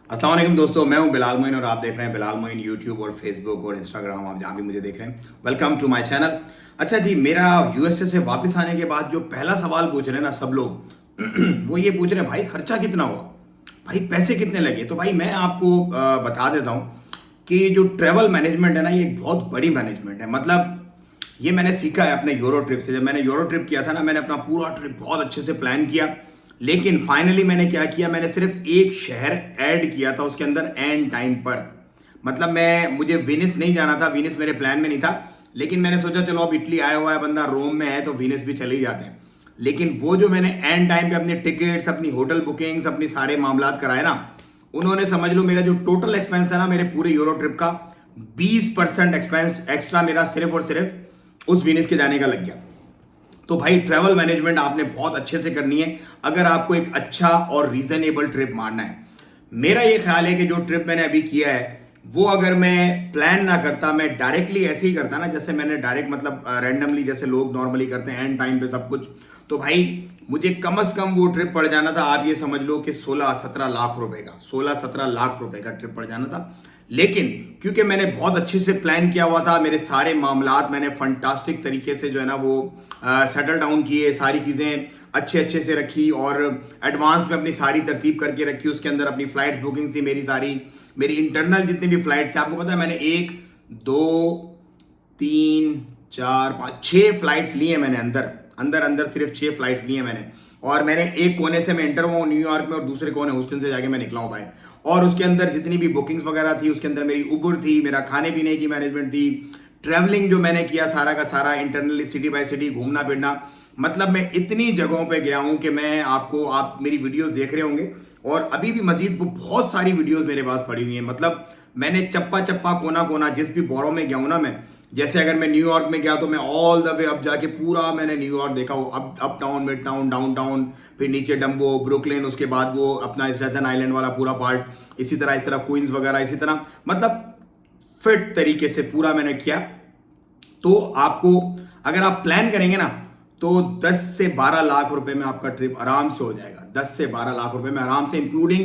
अस्सलाम वालेकुम दोस्तों, मैं हूं बिलाल मोइन और आप देख रहे हैं बिलाल मोइन यूट्यूब और फेसबुक और इंस्टाग्राम, आप जहां भी मुझे देख रहे हैं। Welcome to my channel. अच्छा जी, मेरा यूएसए से वापस आने के बाद जो पहला सवाल पूछ रहे हैं ना सब लोग वो ये पूछ रहे हैं, भाई खर्चा कितना हुआ, भाई पैसे कितने लगे। तो भाई मैं आपको बता देता हूं कि जो ट्रैवल मैनेजमेंट है ना, ये एक बहुत बड़ी मैनेजमेंट है। मतलब ये मैंने सीखा है अपने यूरो ट्रिप से। जब मैंने यूरो ट्रिप किया था ना, मैंने अपना पूरा ट्रिप बहुत अच्छे से प्लान किया, लेकिन फाइनली मैंने क्या किया, मैंने सिर्फ एक शहर ऐड किया था उसके अंदर एंड टाइम पर। मतलब मुझे वेनिस नहीं जाना था, वेनिस मेरे प्लान में नहीं था, लेकिन मैंने सोचा चलो अब इटली आया हुआ है बंदा, रोम में है तो वेनिस भी चले ही जाते हैं। लेकिन वो जो मैंने एंड टाइम पे अपने टिकट्स, अपनी होटल बुकिंग्स, अपनी सारे मामलात कराए ना, उन्होंने समझ लो मेरा जो टोटल एक्सपेंस था ना मेरे पूरे यूरो ट्रिप का, 20% एक्सपेंस एक्स्ट्रा मेरा सिर्फ और सिर्फ उस वेनिस के जाने का लग गया। तो भाई ट्रैवल मैनेजमेंट आपने बहुत अच्छे से करनी है अगर आपको एक अच्छा और रीजनेबल ट्रिप मारना है। मेरा ये ख्याल है कि जो ट्रिप मैंने अभी किया है वो अगर मैं प्लान ना करता, मैं डायरेक्टली ऐसे ही करता ना, जैसे मैंने डायरेक्ट मतलब रैंडमली जैसे लोग नॉर्मली करते हैं एंड टाइम पे सब कुछ, तो भाई मुझे कम से कम वो ट्रिप पड़ जाना था, आप ये समझ लो कि 16-17 लाख रुपए का, 16-17 लाख रुपए का ट्रिप पड़ जाना था। लेकिन क्योंकि मैंने बहुत अच्छे से प्लान किया हुआ था, मेरे सारे मामलात मैंने फंटास्टिक तरीके से जो है ना वो सेटल डाउन किए, सारी चीज़ें अच्छे अच्छे से रखी और एडवांस में अपनी सारी तरतीब करके रखी। उसके अंदर अपनी फ्लाइट बुकिंग थी मेरी सारी, मेरी इंटरनल जितनी भी फ्लाइट थी, आपको पता है मैंने 1 2 3 4 5 6 फ्लाइट्स ली हैं मैंने, अंदर अंदर अंदर सिर्फ 6 फ्लाइट्स ली हैं मैंने। और मैंने एक कोने से मैं एंटर हुआ हूँ न्यूयॉर्क में और दूसरे कोने ह्यूस्टन से जाके मैं निकला हूँ भाई। और उसके अंदर जितनी भी बुकिंग्स वगैरह थी उसके अंदर मेरी उबर थी, मेरा खाने पीने की मैनेजमेंट थी, ट्रैवलिंग जो मैंने किया सारा का सारा इंटरनली सिटी बाय सिटी घूमना फिरना। मतलब मैं इतनी जगहों पे गया हूं कि मैं आपको, आप मेरी वीडियोस देख रहे होंगे और अभी भी मजीद वो बहुत सारी वीडियोस मेरे पास पड़ी हुई हैं। मतलब मैंने चप्पा चप्पा कोना कोना जिस भी बोरो में गया हूं ना मैं, जैसे अगर मैं न्यूयॉर्क में गया तो मैं ऑल द वे अप जाके पूरा मैंने न्यूयॉर्क देखा हो, up town, mid town, down town, फिर नीचे डम्बो, ब्रुकलिन, उसके बाद वो अपना स्टेटन आइलैंड वाला पूरा पार्ट, इसी तरह इस तरह क्वींस वगैरह, इसी तरह मतलब फिट तरीके से पूरा मैंने किया। तो आपको अगर आप प्लान करेंगे ना तो 10 से 12 लाख रुपए में आपका ट्रिप आराम से हो जाएगा। 10 से 12 लाख रुपए में आराम से, इंक्लूडिंग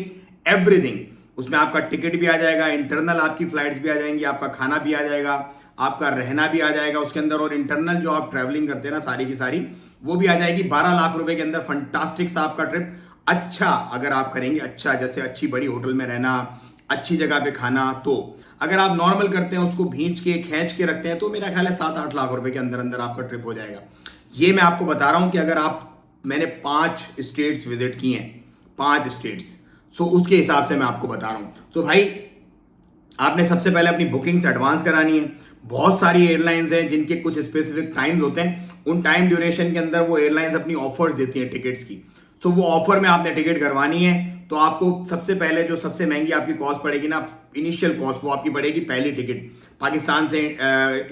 एवरीथिंग। उसमें आपका टिकट भी आ जाएगा, इंटरनल आपकी फ्लाइट्स भी आ जाएंगी, आपका खाना भी आ जाएगा, आपका रहना भी आ जाएगा उसके अंदर, और इंटरनल जो आप ट्रैवलिंग करते हैं ना सारी की सारी वो भी आ जाएगी। 12 लाख रुपए के अंदर फंटास्टिक सा आपका ट्रिप। अच्छा अगर आप करेंगे, अच्छा जैसे अच्छी बड़ी होटल में रहना, अच्छी जगह पे खाना, तो अगर आप नॉर्मल करते हैं उसको भींच के खींच के रखते हैं तो मेरा ख्याल है 7-8 लाख रुपए के अंदर अंदर आपका ट्रिप हो जाएगा। ये मैं आपको बता रहा हूं कि अगर आप, मैंने 5 स्टेट्स विजिट किए हैं, 5 स्टेट्स, सो उसके हिसाब से मैं आपको बता रहा हूं। सो भाई आपने सबसे पहले अपनी बुकिंग्स एडवांस करानी है। बहुत सारी एयरलाइंस हैं जिनके कुछ स्पेसिफिक टाइम्स होते हैं, उन टाइम ड्यूरेशन के अंदर वो एयरलाइंस अपनी ऑफर्स देती हैं टिकट्स की। सो वो ऑफर में आपने टिकट करवानी है। तो आपको सबसे पहले जो सबसे महंगी आपकी कॉस्ट पड़ेगी ना, इनिशियल कॉस्ट, वो आपकी पड़ेगी पहली टिकट। पाकिस्तान से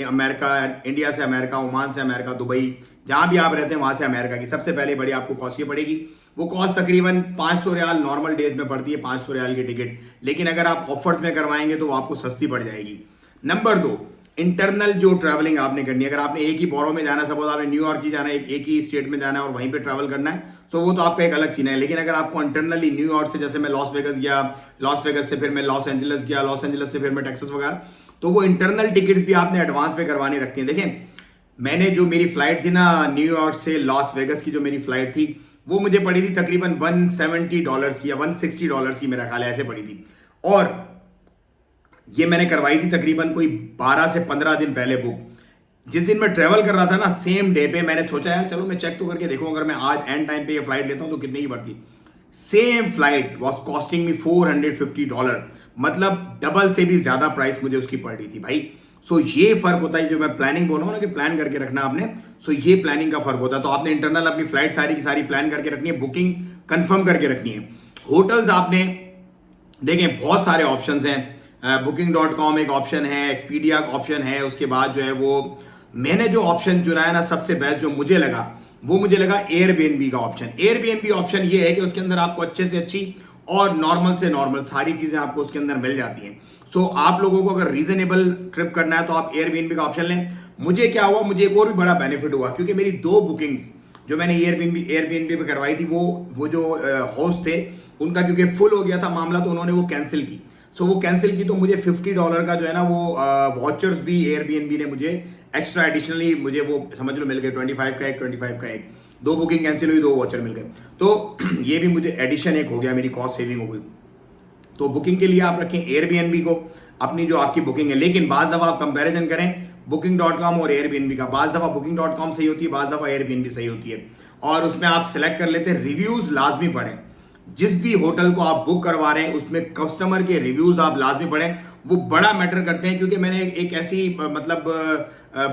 अमेरिका, इंडिया से अमेरिका, ओमान से अमेरिका, दुबई, जहां भी आप रहते हैं वहां से अमेरिका की सबसे पहले बड़ी आपको कॉस्ट ये पड़ेगी। वो कॉस्ट तकरीबन 500 रियाल नॉर्मल डेज में पड़ती है, 500 रियाल की टिकट। लेकिन अगर आप ऑफर्स में करवाएंगे तो वो आपको सस्ती पड़ जाएगी। नंबर 2, इंटरनल जो ट्रैवलिंग आपने करनी है, अगर आपने एक ही बोरो में जाना, सपोज आपने न्यूयॉर्क ही जाना है, एक ही स्टेट में जाना है और वहीं पे ट्रैवल करना है, सो वो तो आपका एक अलग सीन है। लेकिन अगर आपको इंटरनली न्यूयॉर्क से, जैसे मैं लॉस वेगस गया, लॉस वेगस से फिर मैं लॉस एंजलिस गया, लॉस एंजलिस से फिर मैं टेक्सास वगैरह, तो वो इंटरनल टिकट्स भी आपने एडवांस पे करवानी रखती हैं। देखें मैंने जो मेरी फ्लाइट थी ना न्यूयॉर्क से लॉस वेगस की, जो मेरी फ्लाइट थी वो मुझे पड़ी थी तकरीबन $170 की या $160 की, मेरा ख्याल है ऐसे पड़ी थी। और ये मैंने करवाई थी तकरीबन कोई 12 से 15 दिन पहले बुक। जिस दिन मैं ट्रेवल कर रहा था ना, सेम डे पे मैंने सोचा यार चलो मैं चेक तो करके देखूं, अगर मैं आज एंड टाइम पे ये फ्लाइट लेता हूं तो कितने की पड़ती। सेम फ्लाइट वॉज कॉस्टिंग मी $450, मतलब डबल से भी ज्यादा प्राइस मुझे उसकी पड़ रही थी भाई। सो ये फर्क होता है, जो मैं प्लानिंग बोल रहा हूं ना कि प्लान करके रखना आपने, सो ये प्लानिंग का फर्क होता है। तो आपने इंटरनल अपनी फ्लाइट सारी की सारी प्लान करके रखनी है, बुकिंग कंफर्म करके रखनी है। होटल्स आपने देखें बहुत सारे ऑप्शंस हैं, booking.com एक ऑप्शन है, एक्सपीडिया ऑप्शन है, उसके बाद जो है वो मैंने जो ऑप्शन चुना है ना सबसे बेस्ट जो मुझे लगा, वो मुझे लगा एयरबीएनबी का ऑप्शन। एयरबीएनबी ऑप्शन ये है कि उसके अंदर आपको अच्छे से अच्छी और नॉर्मल से नॉर्मल सारी चीजें आपको उसके अंदर मिल जाती हैं। सो आप लोगों को अगर रीजनेबल ट्रिप करना है तो आप एयरबीएनबी का ऑप्शन लें। मुझे क्या हुआ, मुझे एक और भी बड़ा बेनिफिट हुआ, क्योंकि मेरी 2 बुकिंग्स जो मैंने एयरबीएनबी पे करवाई थी, वो जो होस्ट थे उनका क्योंकि फुल हो गया था मामला तो उन्होंने वो कैंसिल की। सो वो कैंसिल की तो मुझे $50 का जो है ना वो वॉचर्स भी एयरबीएनबी ने मुझे एक्स्ट्रा एडिशनली मुझे वो समझ लो मिल गए, 25 का एक, 25 का एक, 2 बुकिंग कैंसिल हुई, 2 वॉचर मिल गए। तो ये भी मुझे एडिशन एक हो गया, मेरी कॉस्ट सेविंग हो गई। तो बुकिंग के लिए आप रखें एयरबीएनबी को, अपनी जो आपकी बुकिंग है। लेकिन बाज दफा आप कंपैरिजन करें booking.com और एयरबीएनबी का, बाज दफा booking.com सही होती है, बाज दफा एयरबीएनबी सही होती है। और उसमें आप सिलेक्ट कर लेते हैं रिव्यूज लाजमी पढ़ें। जिस भी होटल को आप बुक करवा रहे हैं उसमें कस्टमर के रिव्यूज आप लाजमी पढ़ें, वो बड़ा मैटर करते हैं। क्योंकि मैंने एक ऐसी मतलब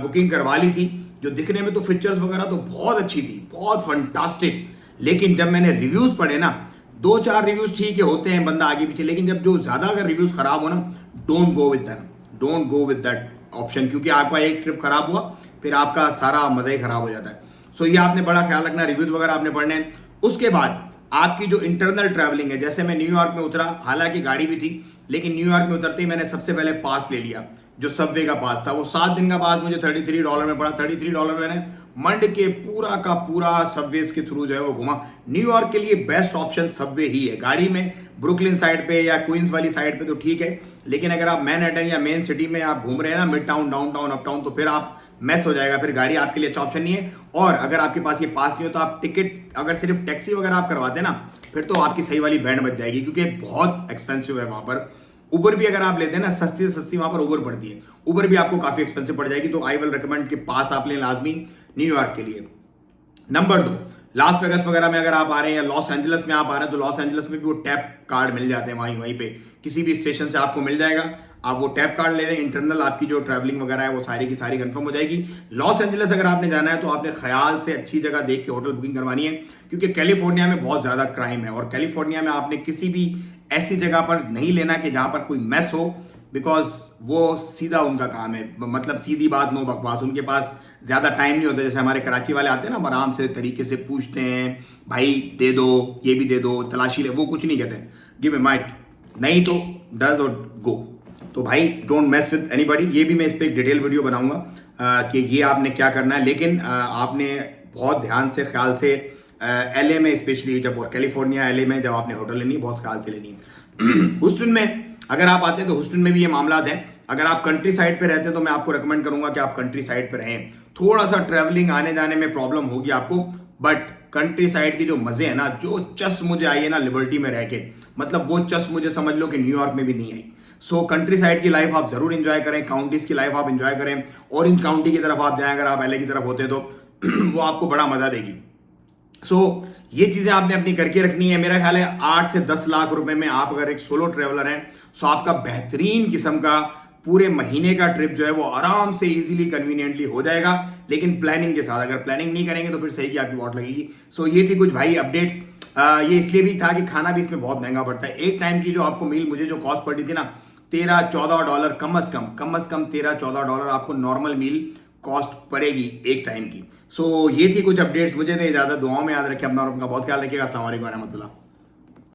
बुकिंग करवा ली थी जो दिखने में तो फीचर्स वगैरह तो बहुत अच्छी थी, बहुत फंटास्टिक, लेकिन जब मैंने रिव्यूज पढ़े ना, 2-4 रिव्यूज ठीक है होते हैं बंदा आगे पीछे, लेकिन जब जो ज्यादा अगर रिव्यूज खराब हो ना, don't go with that, don't go with that option, क्योंकि आपका एक ट्रिप खराब हुआ फिर आपका सारा मजा ही खराब हो जाता है। सो ये आपने बड़ा ख्याल रखना, रिव्यूज वगैरह आपने पढ़ने हैं। उसके बाद आपकी जो इंटरनल ट्रैवलिंग है, जैसे मैं न्यूयॉर्क में उतरा, हालांकि गाड़ी भी थी, लेकिन न्यूयॉर्क में उतरते ही मैंने सबसे पहले पास ले लिया, जो सबवे का पास था। वो 7 दिन का पास मुझे $33 में पड़ा। $33 में मैंने मंड के पूरा का पूरा सबवेज के थ्रू जो है वो घुमा। न्यूयॉर्क के लिए बेस्ट ऑप्शन सबवे ही है। गाड़ी में ब्रुकलिन साइड पे या क्वींस वाली साइड पे तो ठीक है, लेकिन अगर आप मैनहट्टन या मेन सिटी में आप घूम रहे हैं ना, mid town, down town, up town, तो फिर आप मैस हो जाएगा, फिर गाड़ी आपके लिए अच्छा ऑप्शन नहीं है। और अगर आपके पास ये पास नहीं हो तो आप टिकट, अगर सिर्फ टैक्सी वगैरह आप करवाते ना, फिर तो आपकी सही वाली बैंड बच जाएगी, क्योंकि बहुत एक्सपेंसिव है वहां पर। उबर भी अगर आप लेते हैं ना, सस्ती से सस्ती वहां पर उबर पड़ती है, उबर भी आपको काफी एक्सपेंसिव पड़ जाएगी। तो आई विल रिकमेंड कि पास आप लें लाजमी न्यूयॉर्क के लिए। नंबर 2, लास वेगस वगैरह में अगर आप आ रहे हैं या लॉस एंजलिस में आप आ रहे हैं, तो लॉस एंजलिस में भी वो टैप कार्ड मिल जाते हैं, वहीं पे किसी भी स्टेशन से आपको मिल जाएगा। आप वो टैप कार्ड ले लें, इंटरनल आपकी जो ट्रैवलिंग वगैरह है वो सारी की सारी कंफर्म हो जाएगी। लॉस एंजलिस अगर आपने जाना है तो आपने ख्याल से अच्छी जगह देख के होटल बुकिंग करवानी है, क्योंकि कैलिफोर्निया में बहुत ज्यादा क्राइम है, और कैलिफोर्निया में आपने किसी भी ऐसी जगह पर नहीं लेना कि जहां पर कोई मैस हो, बिकॉज वो सीधा उनका काम है, मतलब सीधी बात, नो बकवास। उनके पास ज्यादा टाइम नहीं होता, जैसे हमारे कराची वाले आते हैं ना, आराम से तरीके से पूछते हैं, भाई दे दो, ये भी दे दो, तलाशी ले, वो कुछ नहीं कहते, गिव ए माइट, नहीं तो डज और गो। तो भाई डोंट मैस विद एनीबॉडी। ये भी मैं इस पर एक डिटेल वीडियो बनाऊंगा कि ये आपने क्या करना है, लेकिन आपने बहुत ध्यान से, ख्याल से, LA में स्पेशली, जब कैलिफोर्निया LA में जब आपने होटल लेनी है, बहुत ख्याल से लेनी है। ह्यूस्टन में अगर आप आते हैं तो ह्यूस्टन में भी ये मामला हैं। अगर आप कंट्री साइड पे रहते हैं तो मैं आपको रेकमेंड करूंगा कि आप कंट्री साइड पे रहें। थोड़ा सा ट्रैवलिंग आने जाने में प्रॉब्लम होगी आपको, बट कंट्री साइड की जो मजे है ना, जो चस मुझे आई है ना लिबर्टी में रह के, मतलब वो चस मुझे समझ लो कि न्यूयॉर्क में भी नहीं आई। सो कंट्री साइड की लाइफ आप जरूर एंजॉय करें, काउंटीज की लाइफ आप एंजॉय करें। ऑरेंज काउंटी की तरफ आप जाएं अगर आप LA की तरफ होते तो वो आपको बड़ा मजा देगी। सो ये चीजें आपने अपनी करके रखनी है। मेरा ख्याल है 8 से 10 लाख रुपए में आप अगर एक सोलो ट्रेवलर हैं, सो आपका बेहतरीन किस्म का पूरे महीने का ट्रिप जो है वो आराम से इजीली कन्वीनियंटली हो जाएगा, लेकिन प्लानिंग के साथ। अगर प्लानिंग नहीं करेंगे तो फिर सही की आपकी वॉट लगेगी। सो ये थी कुछ भाई अपडेट्स। ये इसलिए भी था कि खाना भी इसमें बहुत महंगा पड़ता है। एक टाइम की जो आपको मील मुझे जो कॉस्ट पड़ी थी ना, $13-14 कम अज कम $13-14 आपको नॉर्मल मील कॉस्ट पड़ेगी एक टाइम की। सो ये थी कुछ अपडेट्स। मुझे दे इजाजत, दुआओं में याद रखें अपना और अपना बहुत ख्याल रखिएगा। अस्सलाम वालेकुम रहमतुल्लाह।